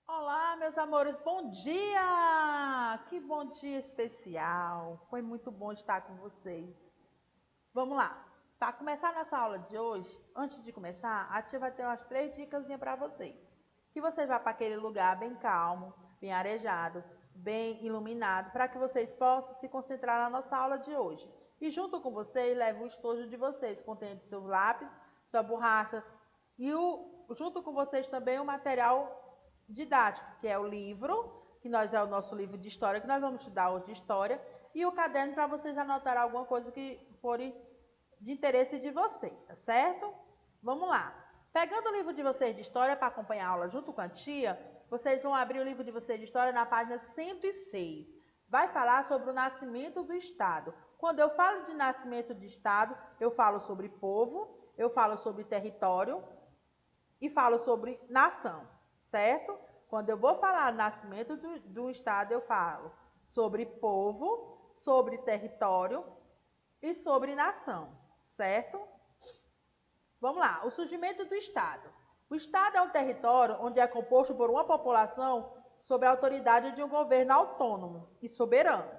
Olá, meus amores, bom dia! Que bom dia especial! Foi muito bom estar com vocês. Vamos lá. Para começar nossa aula de hoje, antes de começar, a tia vai ter umas 3 dicas para vocês. Que vocês vá para aquele lugar bem calmo, bem arejado, bem iluminado, para que vocês possam se concentrar na nossa aula de hoje. E junto com vocês, leve o estojo de vocês, contendo seus lápis, sua borracha e junto com vocês também o material didático, que é o livro, é o nosso livro de história, que nós vamos estudar hoje de história, e o caderno para vocês anotarem alguma coisa que for de interesse de vocês, tá certo? Vamos lá. Pegando o livro de vocês de história para acompanhar a aula junto com a tia, vocês vão abrir o livro de vocês de história na página 106. Vai falar sobre o nascimento do Estado. Quando eu falo de nascimento de Estado, eu falo sobre povo, eu falo sobre território e falo sobre nação, certo? Quando eu vou falar nascimento do Estado, eu falo sobre povo, sobre território e sobre nação, certo? Vamos lá, o surgimento do Estado. O Estado é um território onde é composto por uma população sob a autoridade de um governo autônomo e soberano,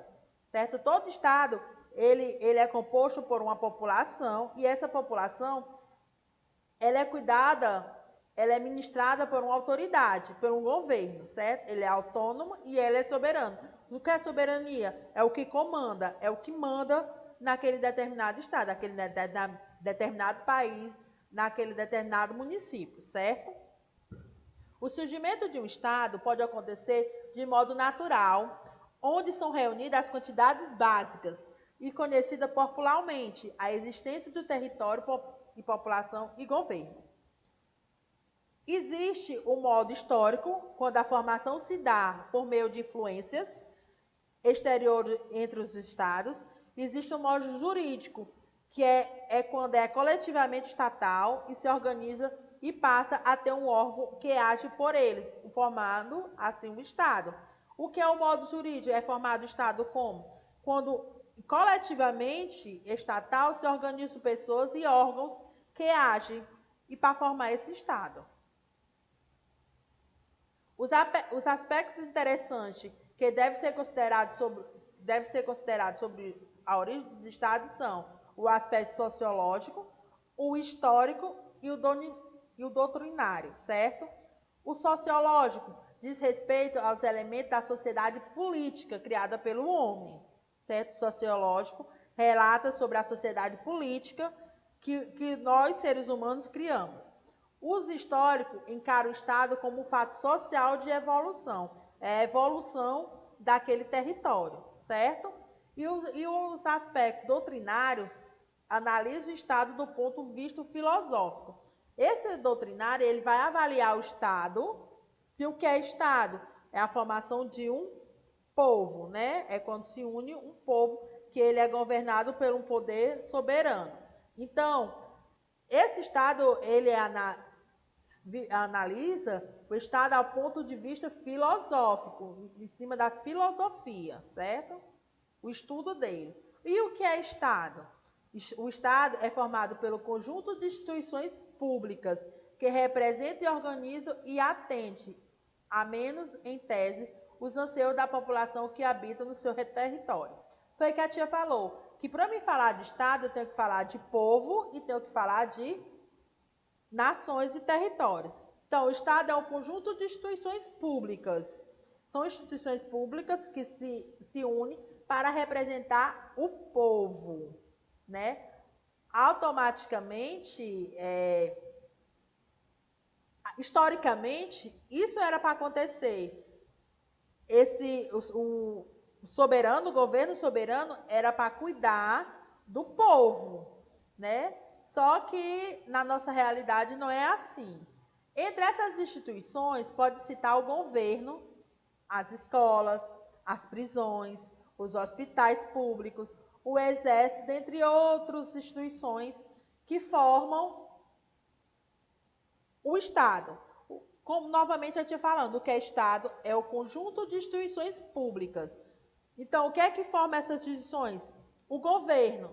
certo? Todo Estado, ele é composto por uma população e essa população, ela é cuidada, ela é ministrada por uma autoridade, por um governo, certo? Ele é autônomo e ele é soberano. O que é soberania? É o que comanda, é o que manda naquele determinado estado, naquele determinado país, naquele determinado município, certo? O surgimento de um estado pode acontecer de modo natural, onde são reunidas as quantidades básicas e conhecida popularmente a existência do território e população e governo. Existe o modo histórico, quando a formação se dá por meio de influências exteriores entre os estados. Existe o modo jurídico, que é quando é coletivamente estatal e se organiza e passa a ter um órgão que age por eles, formando assim o Estado. O que é o modo jurídico? É formado o Estado como? Quando coletivamente estatal se organizam pessoas e órgãos que agem e para formar esse Estado. Os aspectos interessantes que devem ser considerados sobre a origem dos estados são o aspecto sociológico, o histórico e o doutrinário, certo? O sociológico diz respeito aos elementos da sociedade política criada pelo homem, certo? O sociológico relata sobre a sociedade política que nós, seres humanos, criamos. Os históricos encaram o Estado como um fato social de evolução, é a evolução daquele território, certo? E os aspectos doutrinários analisam o Estado do ponto de vista filosófico. Esse doutrinário ele vai avaliar o Estado, e o que é Estado? É a formação de um povo, né? É quando se une um povo que ele é governado por um poder soberano. Então, esse Estado ele analisa o Estado ao ponto de vista filosófico, em cima da filosofia, certo? O estudo dele. E o que é Estado? O Estado é formado pelo conjunto de instituições públicas que representam e organizam e atendem, a menos em tese, os anseios da população que habita no seu território. Foi o que a tia falou, que para mim falar de Estado, eu tenho que falar de povo e tenho que falar de nações e territórios. Então, o Estado é um conjunto de instituições públicas. São instituições públicas que se unem para representar o povo, né? Automaticamente, historicamente, isso era para acontecer. O soberano, o governo soberano, era para cuidar do povo, né? Só que na nossa realidade não é assim. Entre essas instituições, pode citar o governo, as escolas, as prisões, os hospitais públicos, o exército, dentre outras instituições que formam o Estado. Como novamente eu tinha falando, o que é Estado é o conjunto de instituições públicas. Então, o que é que forma essas instituições? O governo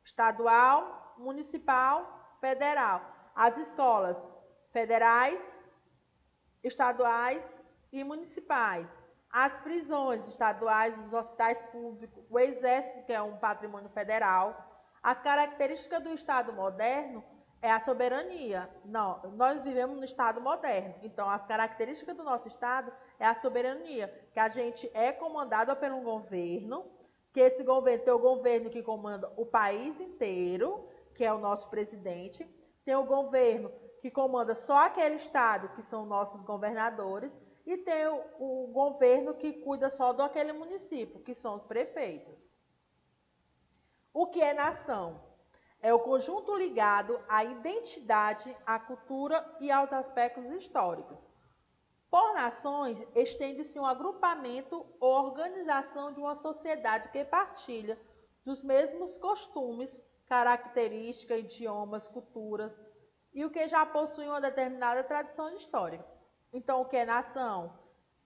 estadual, municipal, federal. As escolas federais, estaduais e municipais, as prisões estaduais, os hospitais públicos, o exército, que é um patrimônio federal. As características do Estado moderno é a soberania. Não, nós vivemos no Estado moderno, então as características do nosso Estado é a soberania, que a gente é comandado por um governo, que esse governo tem o governo que comanda o país inteiro, que é o nosso presidente, tem o governo que comanda só aquele estado, que são nossos governadores, e tem o governo que cuida só daquele município, que são os prefeitos. O que é nação? É o conjunto ligado à identidade, à cultura e aos aspectos históricos. Por nações, estende-se um agrupamento ou organização de uma sociedade que partilha dos mesmos costumes, características, idiomas, culturas, e o que já possui uma determinada tradição histórica. Então, o que é nação?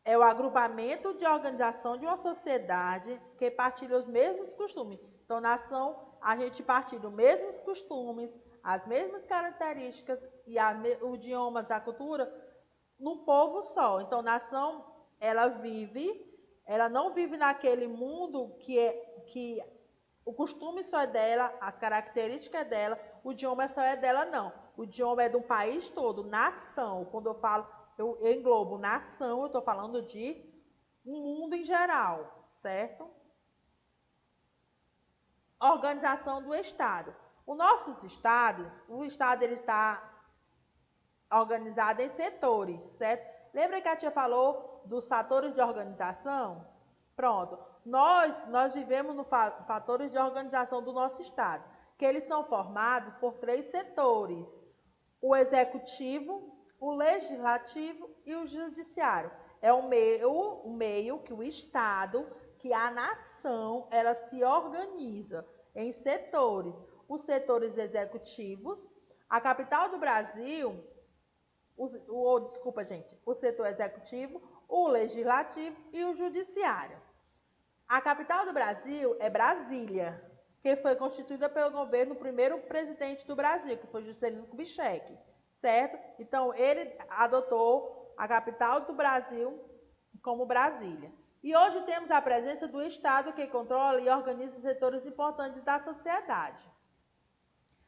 É o agrupamento de organização de uma sociedade que partilha os mesmos costumes. Então, nação, a gente partilha os mesmos costumes, as mesmas características e os idiomas, a cultura, num povo só. Então, nação, ela não vive naquele mundo que o costume só é dela, as características é dela, o idioma só é dela, não. O idioma é do país todo, nação. Quando eu falo, eu englobo nação, eu estou falando de um mundo em geral, certo? Organização do Estado. Os nossos estados, o Estado ele está organizado em setores, certo? Lembra que a tia falou dos fatores de organização? Pronto. Nós vivemos no fatores de organização do nosso Estado, que eles são formados por 3 setores: o executivo, o legislativo e o judiciário. É o meio que o Estado, que a nação, ela se organiza em setores. Os setores executivos, a capital do Brasil, desculpa, gente, o setor executivo, o legislativo e o judiciário. A capital do Brasil é Brasília, que foi constituída pelo governo do primeiro presidente do Brasil, que foi Juscelino Kubitschek, certo? Então, ele adotou a capital do Brasil como Brasília. E hoje temos a presença do Estado, que controla e organiza setores importantes da sociedade.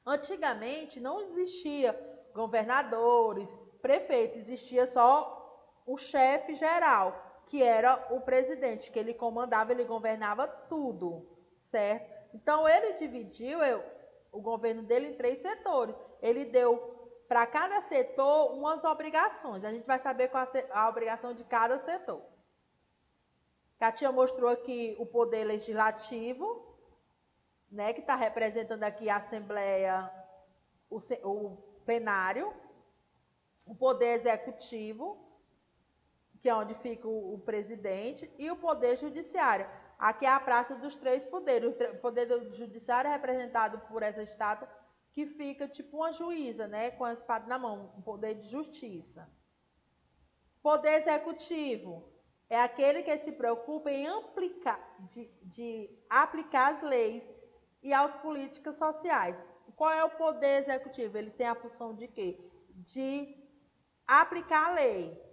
Antigamente, não existia governadores, prefeitos, existia só o chefe geral, que era o presidente, que ele comandava, ele governava tudo, certo? Então, ele dividiu o governo dele em 3 setores. Ele deu para cada setor umas obrigações. A gente vai saber qual a obrigação de cada setor. A tia mostrou aqui o poder legislativo, né, que está representando aqui a Assembleia, o plenário, o poder executivo, que é onde fica o presidente, e o poder judiciário. Aqui é a praça dos 3 poderes. O poder do judiciário é representado por essa estátua, que fica tipo uma juíza, né, com a espada na mão, o poder de justiça. Poder executivo é aquele que se preocupa em de aplicar as leis e as políticas sociais. Qual é o poder executivo? Ele tem a função de quê? De aplicar a lei.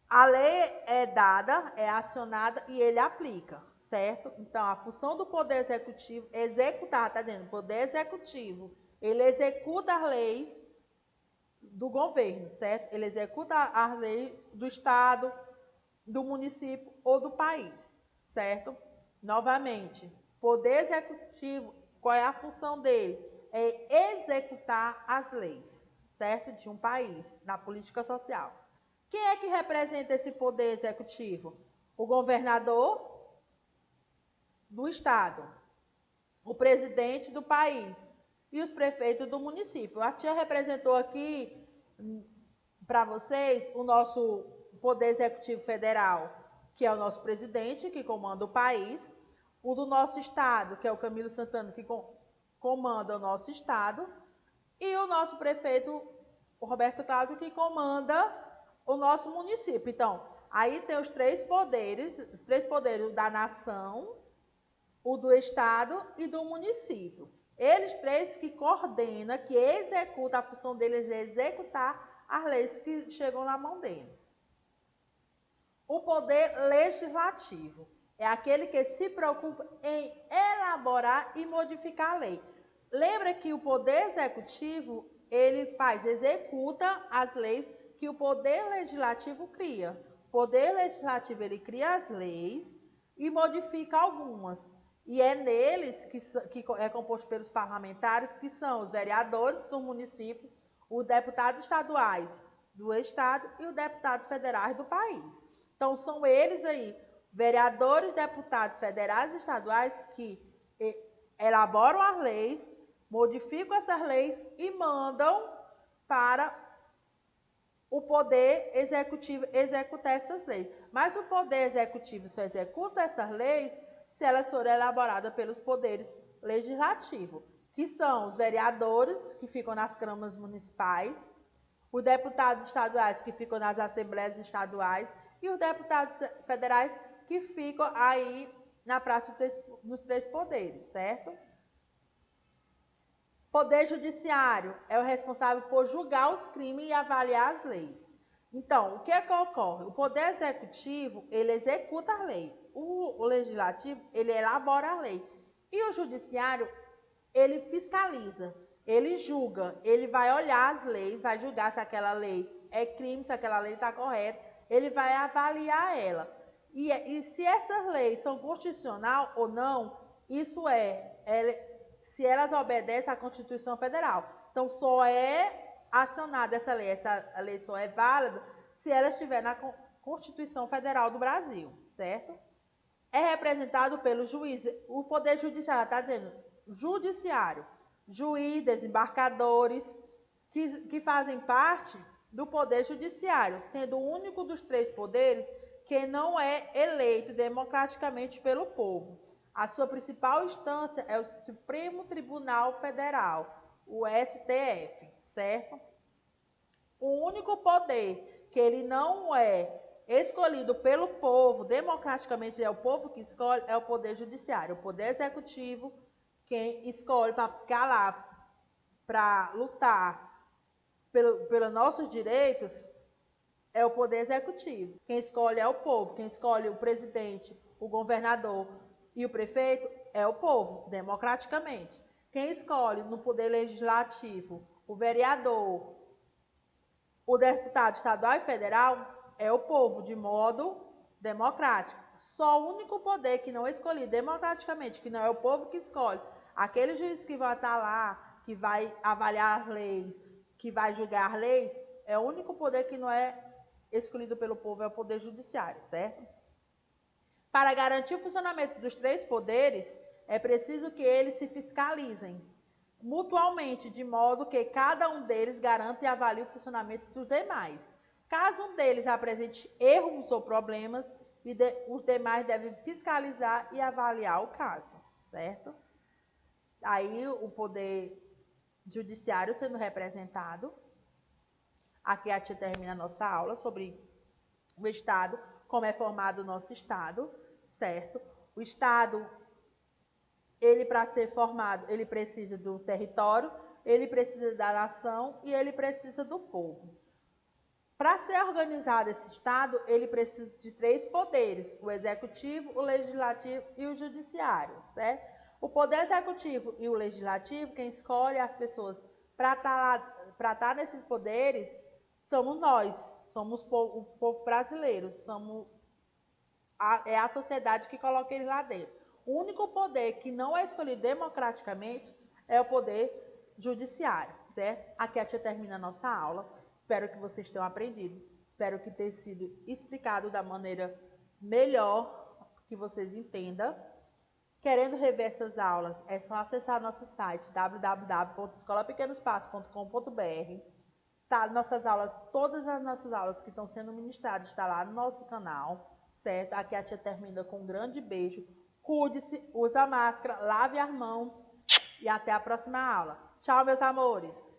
A lei é dada, é acionada e ele aplica, certo? Então, a função do poder executivo é executar, tá dizendo? Poder executivo, ele executa as leis do governo, certo? Ele executa as leis do estado, do município ou do país, certo? Novamente, poder executivo, qual é a função dele? É executar as leis, certo? De um país, na política social. Quem é que representa esse poder executivo? O governador do estado, o presidente do país e os prefeitos do município. A tia representou aqui para vocês o nosso poder executivo federal, que é o nosso presidente, que comanda o país, o do nosso estado, que é o Camilo Santana, que comanda o nosso estado, e o nosso prefeito, o Roberto Cláudio, que comanda o nosso município. Então, aí tem os 3 poderes, o da nação, o do estado e do município. Eles 3 que coordenam, que executam, a função deles é executar as leis que chegam na mão deles. O poder legislativo é aquele que se preocupa em elaborar e modificar a lei. Lembra que o poder executivo, ele executa as leis que o poder legislativo cria. O poder legislativo, ele cria as leis e modifica algumas. E é neles que é composto pelos parlamentares, que são os vereadores do município, os deputados estaduais do estado e os deputados federais do país. Então, são eles aí, vereadores, deputados federais e estaduais, que elaboram as leis, modificam essas leis e mandam para o poder executivo executar essas leis. Mas o poder executivo só executa essas leis se elas forem elaboradas pelos poderes legislativos, que são os vereadores, que ficam nas câmaras municipais, os deputados estaduais, que ficam nas assembleias estaduais, e os deputados federais, que ficam aí na prática dos três poderes, certo? Poder judiciário é o responsável por julgar os crimes e avaliar as leis. Então, o que é que ocorre? O poder executivo, ele executa a lei. O legislativo, ele elabora a lei. E o judiciário, ele fiscaliza, ele julga, ele vai olhar as leis, vai julgar se aquela lei é crime, se aquela lei está correta, ele vai avaliar ela. E se essas leis são constitucionais ou não, isso se elas obedecem à Constituição Federal. Então, só é acionada essa lei só é válida se ela estiver na Constituição Federal do Brasil, certo? É representado pelo juiz, o Poder Judiciário, está dizendo, judiciário, juiz, desembargadores, que fazem parte do Poder Judiciário, sendo o único dos três poderes que não é eleito democraticamente pelo povo. A sua principal instância é o Supremo Tribunal Federal, o STF, certo? O único poder que ele não é escolhido pelo povo, democraticamente é o povo que escolhe, é o Poder Judiciário. O Poder Executivo, quem escolhe para ficar lá, para lutar pelos nossos direitos, é o Poder Executivo. Quem escolhe é o povo, quem escolhe o presidente, o governador e o prefeito é o povo, democraticamente. Quem escolhe no Poder Legislativo o vereador, o deputado estadual e federal é o povo, de modo democrático. Só o único poder que não é escolhido democraticamente, que não é o povo que escolhe, aquele juiz que vai estar lá, que vai avaliar as leis, que vai julgar as leis, é o único poder que não é escolhido pelo povo, é o Poder Judiciário, certo? Para garantir o funcionamento dos três poderes, é preciso que eles se fiscalizem mutualmente, de modo que cada um deles garanta e avalie o funcionamento dos demais. Caso um deles apresente erros ou problemas, os demais devem fiscalizar e avaliar o caso, certo? Aí o Poder Judiciário sendo representado. Aqui a tia termina a nossa aula sobre o Estado, como é formado o nosso Estado, certo? O Estado, ele para ser formado, ele precisa do território, ele precisa da nação e ele precisa do povo. Para ser organizado esse Estado, ele precisa de três poderes, o Executivo, o Legislativo e o Judiciário, certo? O Poder Executivo e o Legislativo, quem escolhe as pessoas para estar nesses poderes, somos nós, somos o povo brasileiro, é a sociedade que coloca eles lá dentro. O único poder que não é escolhido democraticamente é o Poder Judiciário, certo? Aqui a tia termina a nossa aula. Espero que vocês tenham aprendido. Espero que tenha sido explicado da maneira melhor que vocês entendam. Querendo rever essas aulas, é só acessar nosso site www.escolapequenospassos.com.br. Tá, todas as nossas aulas que estão sendo ministradas está lá no nosso canal, certo? Aqui a tia termina com um grande beijo. Cuide-se, use a máscara, lave as mãos e até a próxima aula. Tchau, meus amores!